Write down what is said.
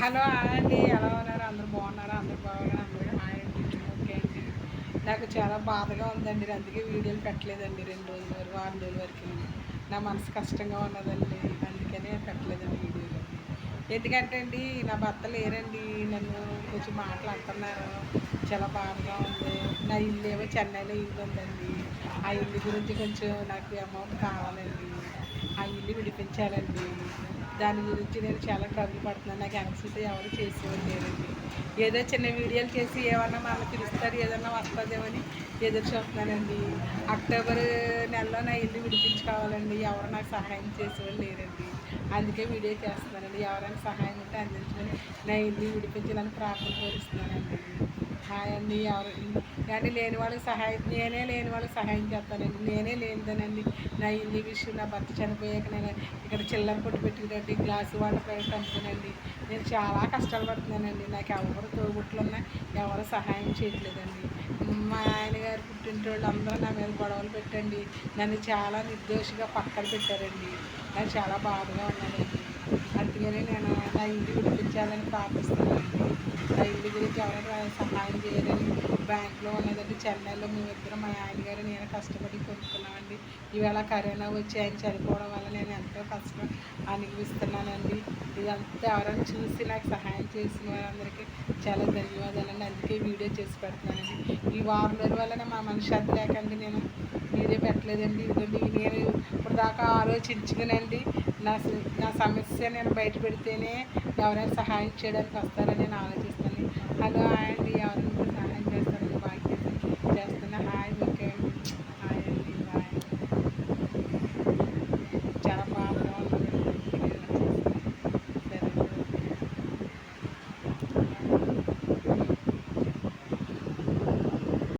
Hello hi అండి, ఎలా ఉన్నారు? అందరు బాగున్నారా? అందరు బాగున్నారు. అందరికీ హాయ్ అండి. ఓకే అండి. నాకు చాలా బాధగా ఉందండి, అందుకే వీడియోలు పెట్టలేదండి. 2 రోజుల వరకు, వారం రోజుల వరకు నా మనసు కష్టంగా ఉన్నదండి, అందుకనే పెట్టలేదండి వీడియోలు. ఎందుకంటే అండి, నా భర్త లేరండి, నన్ను కొంచెం మాట్లాడుతున్నారు, చాలా బాధగా ఉంది. నా ఇల్లు ఏమో చెన్నైలో ఇల్లు ఉందండి, ఆ ఇల్లు గురించి కొంచెం నాకు అమౌంట్ కావాలండి, ఆ ఇల్లు విడిపించాలండి. దాని గురించి నేను చాలా ట్రబుల్ పడుతున్నాను. నాకు ఎనక్సిటీ ఎవరు చేసేవారు లేరండి. ఏదో చిన్న వీడియోలు చేసి ఏమన్నా మళ్ళీ పిలుస్తారు, ఏదన్నా వస్తుందేమని ఎదురు చూస్తున్నానండి. అక్టోబర్ నెలలో నా ఇల్లు విడిపించుకోవాలండి, ఎవరు నాకు సహాయం చేసేవాళ్ళు లేరండి. అందుకే వీడియో చేస్తున్నానండి. ఎవరైనా సహాయం ఉంటే అందించమని, నా ఇల్లు విడిపించాలని ప్రార్థన కోరుస్తున్నానండి. హాయ్ అండి. ఎవరు అంటే లేని వాళ్ళకి సహాయం, నేనే లేని వాళ్ళకి సహాయం చేస్తానండి. నేనే లేనిదేనండి నా ఇల్లు విషయం. నా భర్త చనిపోయాక నేను ఇక్కడ చిల్లర కొట్టు పెట్టుకునండి, గ్లాసు వాటర్ ప్యాకెట్ అమ్ముకునండి, నేను చాలా కష్టాలు పడుతున్నానండి. నాకు ఎవరు తోబుట్లున్నా ఎవరు సహాయం చేయట్లేదండి. మా ఆయన గారు పుట్టింటోళ్ళు అందరూ నా మీద గొడవలు పెట్టండి, నన్ను చాలా నిర్దోషిగా పక్కన పెట్టారండి. నాకు చాలా బాధగా ఉన్నదండి. అందుకని నేను నా ఇల్లు విడిపించాలని ప్రార్థిస్తున్నానండి. నా ఇల్లు గురించి ఎవరైనా సహాయం చేయాలని. బ్యాంక్లో ఉన్నదండి చెన్నైలో, మేమిద్దరం, మా ఆయన గారు నేను కష్టపడి కొనుక్కున్నామండి. ఈవేళ కరోనా వచ్చి ఆయన చనిపోవడం వల్ల నేను ఎంతో కష్టం అనుభవిస్తున్నానండి. ఇదంతా ఎవరైనా చూసి నాకు సహాయం చేసిన వారందరికీ చాలా ధన్యవాదాలండి. అందుకే వీడియో చేసి పెడుతున్నానండి. ఈ వారం రోజుల వల్ల మా మనశ్శాంతి లేకండి నేను వీడియో పెట్టలేదండి. ఇదిగోండి, నేను ఇప్పుడు దాకా ఆలోచించుకునండి నా నా సమస్య నేను బయట పెడితేనే ఎవరైనా సహాయం చేయడానికి వస్తారని నేను ఆలోచిస్తాను. హలో హాయ్ అండి, ఎవరైనా సహాయం చేస్తారని బాగా చేస్తున్నా. హాయ్, ఓకే అండి.